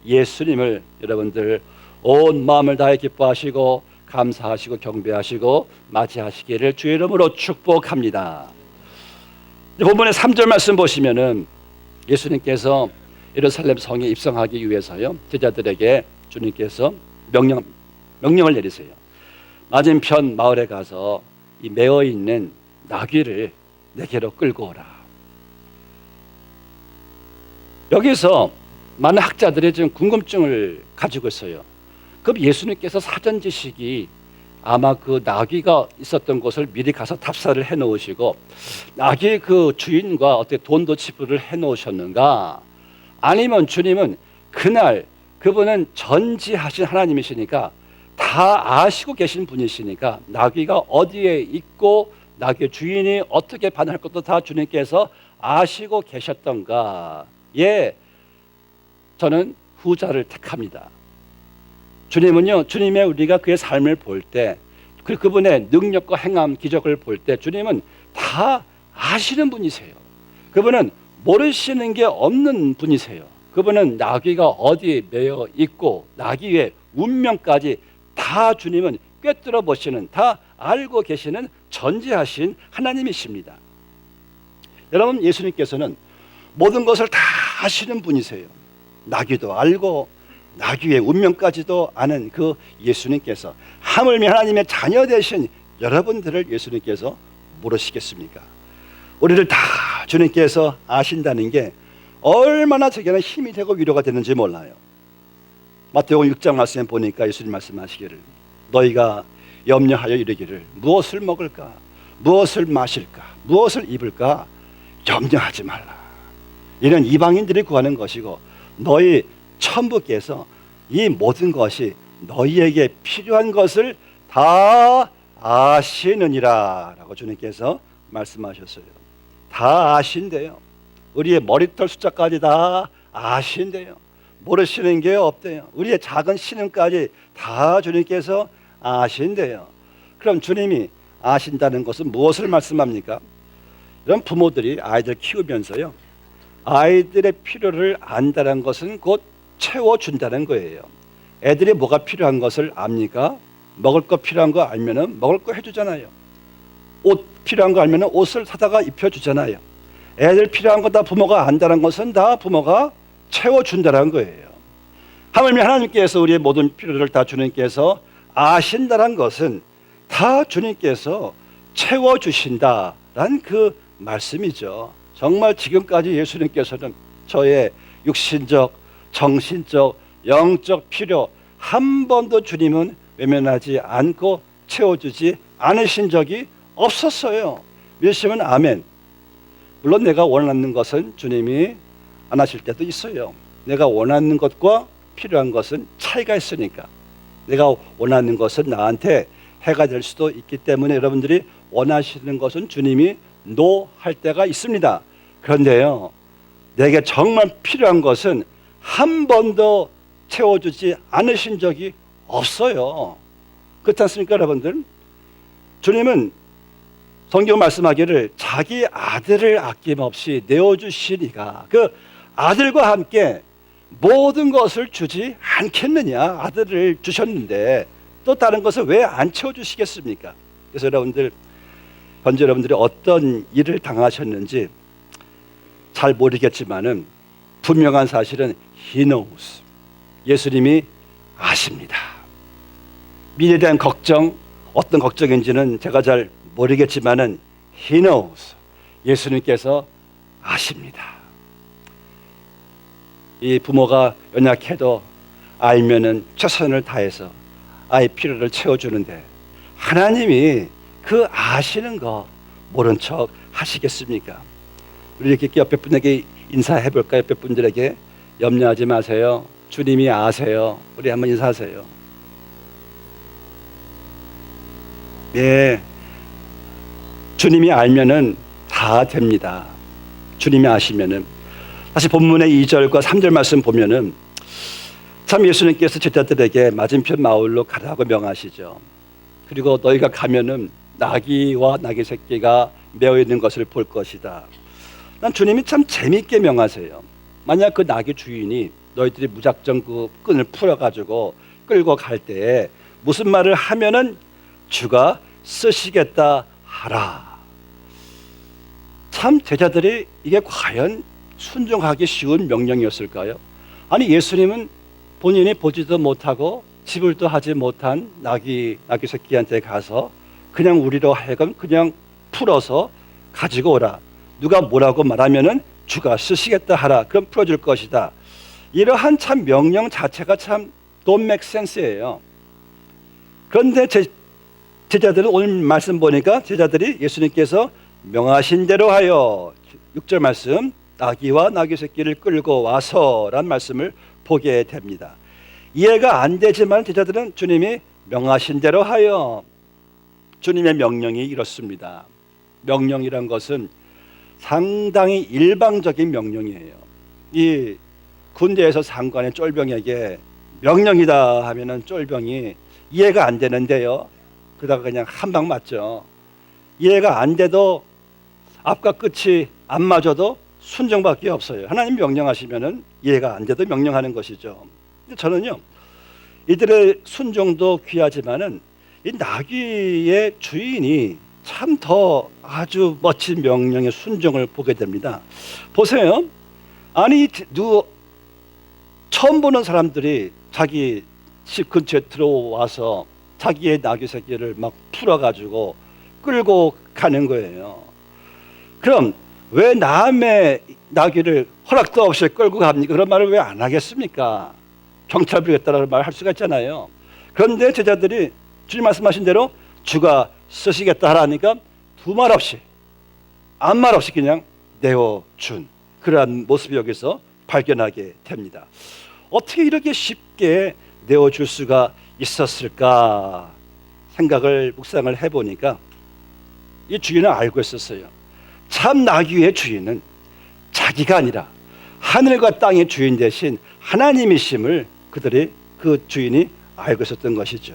예수님을 여러분들 온 마음을 다해 기뻐하시고 감사하시고 경배하시고 맞이하시기를 주의 이름으로 축복합니다. 본문의 3절 말씀 보시면은 예수님께서 예루살렘 성에 입성하기 위해서요, 제자들에게 주님께서 명령을 내리세요. 맞은편 마을에 가서 이 매어 있는 나귀를 내게로 끌고 오라. 여기서 많은 학자들이 지금 궁금증을 가지고 있어요. 그럼 예수님께서 사전 지식이 아마 그 나귀가 있었던 곳을 미리 가서 답사를 해 놓으시고 나귀의 그 주인과 어떻게 돈도 지불을 해 놓으셨는가? 아니면 주님은 그날 그분은 전지하신 하나님이시니까 다 아시고 계신 분이시니까 나귀가 어디에 있고 나귀의 주인이 어떻게 반응할 것도 다 주님께서 아시고 계셨던가? 예, 저는 후자를 택합니다. 주님은요, 주님의 우리가 그의 삶을 볼 때, 그분의 능력과 행함, 기적을 볼 때 주님은 다 아시는 분이세요. 그분은 모르시는 게 없는 분이세요. 그분은 나귀가 어디에 매여 있고 나귀의 운명까지 다 주님은 꿰뚫어 보시는, 다 알고 계시는 전지하신 하나님이십니다. 여러분, 예수님께서는 모든 것을 다 아시는 분이세요. 나귀도 알고 나귀의 운명까지도 아는 그 예수님께서 하물며 하나님의 자녀 되신 여러분들을 예수님께서 모르시겠습니까? 우리를 다 주님께서 아신다는 게 얼마나 제게는 힘이 되고 위로가 되는지 몰라요. 마태복음 6장 말씀에 보니까 예수님 말씀하시기를 너희가 염려하여 이르기를 무엇을 먹을까, 무엇을 마실까, 무엇을 입을까 염려하지 말라. 이는 이방인들이 구하는 것이고 너희 천부께서 이 모든 것이 너희에게 필요한 것을 다 아시느니라 라고 주님께서 말씀하셨어요. 다 아신대요. 우리의 머리털 숫자까지 다 아신대요. 모르시는 게 없대요. 우리의 작은 신음까지 다 주님께서 아신대요. 그럼 주님이 아신다는 것은 무엇을 말씀합니까? 이런 부모들이 아이들 키우면서요, 아이들의 필요를 안다는 것은 곧 채워준다는 거예요. 애들이 뭐가 필요한 것을 압니까? 먹을 거 필요한 거 알면은 먹을 거 해주잖아요. 옷 필요한 거 알면은 옷을 사다가 입혀주잖아요. 애들 필요한 거 다 부모가 안다는 것은 다 부모가 채워준다는 거예요. 하물며 하나님께서 우리의 모든 필요를 다 주님께서 아신다는 것은 다 주님께서 채워주신다라는 그 말씀이죠. 정말 지금까지 예수님께서는 저의 육신적, 정신적, 영적 필요 한 번도 주님은 외면하지 않고 채워주지 않으신 적이 없었어요. 믿으시면 아멘. 물론 내가 원하는 것은 주님이 안 하실 때도 있어요. 내가 원하는 것과 필요한 것은 차이가 있으니까. 내가 원하는 것은 나한테 해가 될 수도 있기 때문에 여러분들이 원하시는 것은 주님이 노 할 때가 있습니다. 그런데요, 내게 정말 필요한 것은 한 번도 채워주지 않으신 적이 없어요. 그렇지 않습니까, 여러분들? 주님은 성경 말씀하기를 자기 아들을 아낌없이 내어주시니가 그 아들과 함께 모든 것을 주지 않겠느냐. 아들을 주셨는데 또 다른 것을 왜 안 채워주시겠습니까? 그래서 여러분들, 현재 여러분들이 어떤 일을 당하셨는지 잘 모르겠지만은 분명한 사실은 He knows. 예수님이 아십니다. 미래에 대한 걱정, 어떤 걱정인지는 제가 잘 모르겠지만은 He knows. 예수님께서 아십니다. 이 부모가 연약해도 알면은 최선을 다해서 아이 필요를 채워주는데 하나님이 그 아시는 거 모른 척 하시겠습니까? 우리 이렇게 옆에 분에게 인사해 볼까요? 옆에 분들에게 염려하지 마세요. 주님이 아세요. 우리 한번 인사하세요. 예, 주님이 알면은 다 됩니다. 주님이 아시면은. 다시 본문의 2절과 3절 말씀 보면은 참 예수님께서 제자들에게 맞은편 마을로 가라고 명하시죠. 그리고 너희가 가면은 나귀와 나귀 새끼가 매어 있는 것을 볼 것이다. 난 주님이 참 재미있게 명하세요. 만약 그 나귀 주인이 너희들이 무작정 그 끈을 풀어가지고 끌고 갈 때에 무슨 말을 하면은 주가 쓰시겠다 하라. 참 제자들이 이게 과연 순종하기 쉬운 명령이었을까요? 아니 예수님은 본인이 보지도 못하고 지불도 하지 못한 나귀 새끼한테 가서 그냥 우리로 하여금 그냥 풀어서 가지고 오라. 누가 뭐라고 말하면은 주가 쓰시겠다 하라. 그럼 풀어줄 것이다. 이러한 참 명령 자체가 참 don't make sense예요. 그런데 제자들은 오늘 말씀 보니까 제자들이 예수님께서 명하신 대로 하여 6절 말씀 나귀와 나귀 새끼를 끌고 와서란 말씀을 보게 됩니다. 이해가 안 되지만 제자들은 주님이 명하신 대로 하여, 주님의 명령이 이렇습니다. 명령이란 것은 상당히 일방적인 명령이에요. 이 군대에서 상관의 쫄병에게 명령이다 하면은 쫄병이 이해가 안 되는데요. 그러다가 그냥 한 방 맞죠. 이해가 안 돼도 앞과 끝이 안 맞아도 순종밖에 없어요. 하나님 명령하시면은 이해가 안 돼도 명령하는 것이죠. 근데 저는요, 이들의 순종도 귀하지만은 이 나귀의 주인이 참 더 아주 멋진 명령의 순종을 보게 됩니다. 보세요. 아니 처음 보는 사람들이 자기 집 근처에 들어와서 자기의 나귀 새끼를 막 풀어가지고 끌고 가는 거예요. 그럼 왜 남의 나귀를 허락도 없이 끌고 갑니까? 그런 말을 왜 안 하겠습니까? 경찰 부르겠다라는 말을 할 수가 있잖아요. 그런데 제자들이 주님 말씀하신 대로 주가 쓰시겠다 하라니까 두 말 없이 아무 말 없이 그냥 내어준 그러한 모습이 여기서 발견하게 됩니다. 어떻게 이렇게 쉽게 내어줄 수가 있었을까 묵상을 해보니까 이 주인은 알고 있었어요. 참 나귀의 주인은 자기가 아니라 하늘과 땅의 주인 대신 하나님이심을 그 주인이 알고 있었던 것이죠.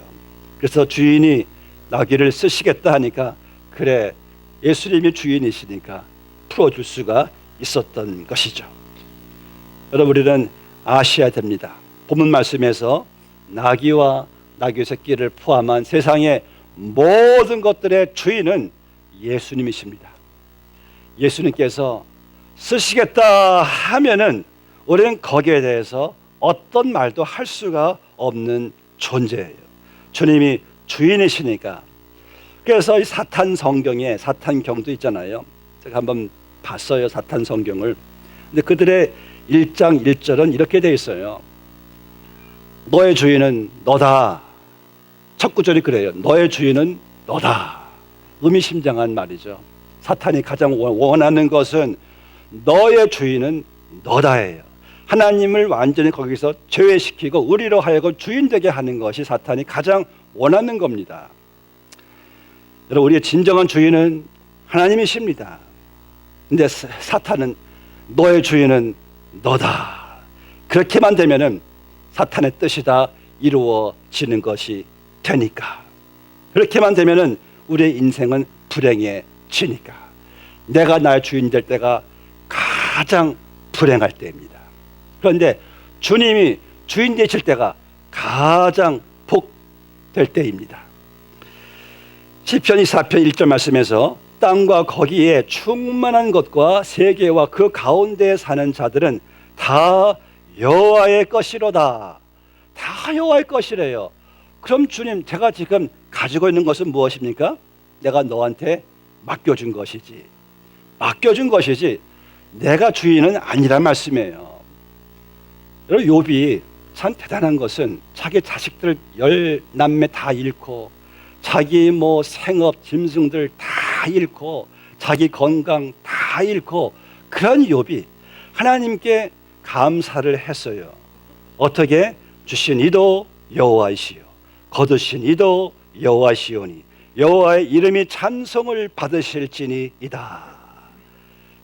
그래서 주인이 나귀를 쓰시겠다 하니까 그래 예수님이 주인이시니까 풀어줄 수가 있었던 것이죠. 여러분 우리는 아셔야 됩니다. 본문 말씀에서 나귀와 나귀 새끼를 포함한 세상의 모든 것들의 주인은 예수님이십니다. 예수님께서 쓰시겠다 하면은 우리는 거기에 대해서 어떤 말도 할 수가 없는 존재예요. 주님이 주인이시니까. 그래서 이 사탄 성경에 사탄경도 있잖아요. 제가 한번 봤어요, 사탄 성경을. 근데 그들의 1장 1절은 이렇게 돼 있어요. 너의 주인은 너다. 첫 구절이 그래요. 너의 주인은 너다. 의미심장한 말이죠. 사탄이 가장 원하는 것은 너의 주인은 너다예요. 하나님을 완전히 거기서 제외시키고 우리로 하여금 주인 되게 하는 것이 사탄이 가장 원하는 겁니다. 여러분 우리의 진정한 주인은 하나님이십니다. 근데 사탄은 너의 주인은 너다. 그렇게만 되면은 사탄의 뜻이 다 이루어지는 것이 되니까. 그렇게만 되면은 우리의 인생은 불행해지니까. 내가 나의 주인 될 때가 가장 불행할 때입니다. 그런데 주님이 주인 되실 때가 가장 복될 때입니다. 시편 24편 1절 말씀에서 땅과 거기에 충만한 것과 세계와 그 가운데에 사는 자들은 다 여호와의 것이로다. 다 여호와의 것이래요. 그럼 주님, 제가 지금 가지고 있는 것은 무엇입니까? 내가 너한테 맡겨준 것이지. 맡겨준 것이지 내가 주인은 아니란 말씀이에요. 여러분 욥이 참 대단한 것은 자기 자식들 10남매 다 잃고 자기 생업 짐승들 다 잃고 자기 건강 다 잃고 그런 욥이 하나님께 감사를 했어요. 어떻게? 주신 이도 여호와이시요 거두신 이도 여호와시오니 여호와의 이름이 찬송을 받으실지니이다.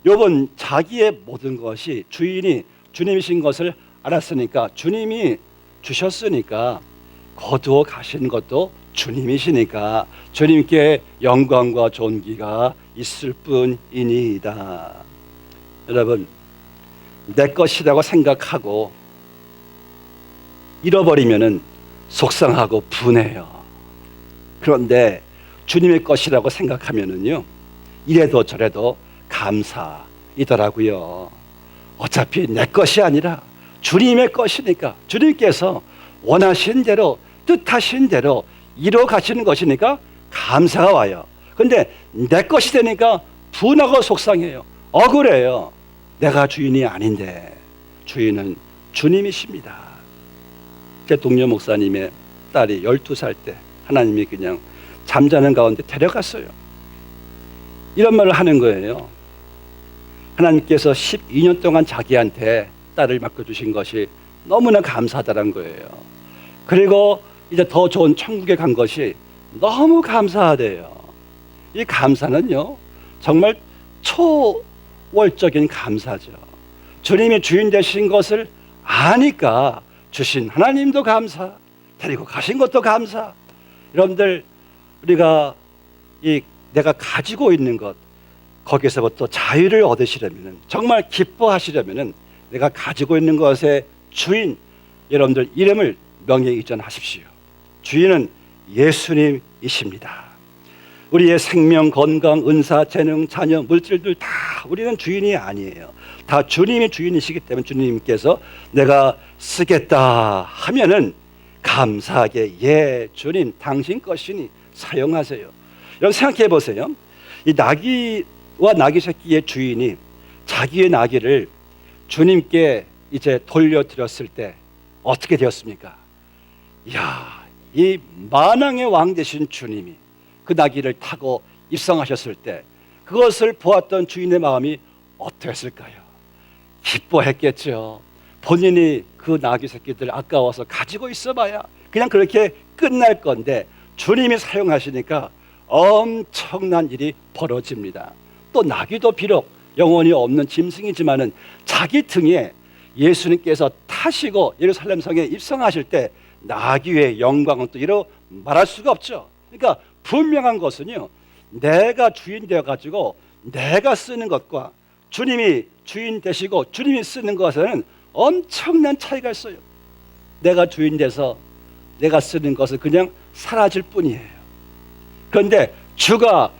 욥은 자기의 모든 것이 주인이 주님이신 것을 알았으니까, 주님이 주셨으니까, 거두어 가신 것도 주님이시니까 주님께 영광과 존귀가 있을 뿐이니이다. 여러분 내 것이라고 생각하고 잃어버리면은 속상하고 분해요. 그런데 주님의 것이라고 생각하면은요, 이래도 저래도 감사이더라고요. 어차피 내 것이 아니라 주님의 것이니까, 주님께서 원하신 대로, 뜻하신 대로 이루어 가시는 것이니까 감사가 와요. 근데 내 것이 되니까 분하고 속상해요. 억울해요. 내가 주인이 아닌데 주인은 주님이십니다. 제 동료 목사님의 딸이 12살 때 하나님이 그냥 잠자는 가운데 데려갔어요. 이런 말을 하는 거예요. 하나님께서 12년 동안 자기한테 딸을 맡겨주신 것이 너무나 감사하다는 거예요. 그리고 이제 더 좋은 천국에 간 것이 너무 감사하대요. 이 감사는요, 정말 초월적인 감사죠. 주님이 주인 되신 것을 아니까 주신 하나님도 감사, 데리고 가신 것도 감사. 여러분들, 우리가 내가 가지고 있는 것, 거기서부터 자유를 얻으시려면, 정말 기뻐하시려면 내가 가지고 있는 것의 주인, 여러분들 이름을 명예 이전하십시오. 주인은 예수님이십니다. 우리의 생명, 건강, 은사, 재능, 자녀, 물질들 다 우리는 주인이 아니에요. 다 주님이 주인이시기 때문에 주님께서 내가 쓰겠다 하면은 감사하게, 예 주님 당신 것이니 사용하세요. 여러분 생각해 보세요. 이 나귀와 나귀 새끼의 주인이 자기의 나귀를 주님께 이제 돌려드렸을 때 어떻게 되었습니까? 이야, 이 만왕의 왕 되신 주님이 그 나귀를 타고 입성하셨을 때 그것을 보았던 주인의 마음이 어떠했을까요? 기뻐했겠죠. 본인이 그 나귀 새끼들 아까워서 가지고 있어봐야 그냥 그렇게 끝날 건데 주님이 사용하시니까 엄청난 일이 벌어집니다. 또 나귀도 비록 영혼이 없는 짐승이지만은 자기 등에 예수님께서 타시고 예루살렘 성에 입성하실 때 나귀의 영광은 또 이루 말할 수가 없죠. 그러니까 분명한 것은요, 내가 주인 되어 가지고 내가 쓰는 것과 주님이 주인 되시고 주님이 쓰는 것에는 엄청난 차이가 있어요. 내가 주인 돼서 내가 쓰는 것은 그냥 사라질 뿐이에요. 그런데 주가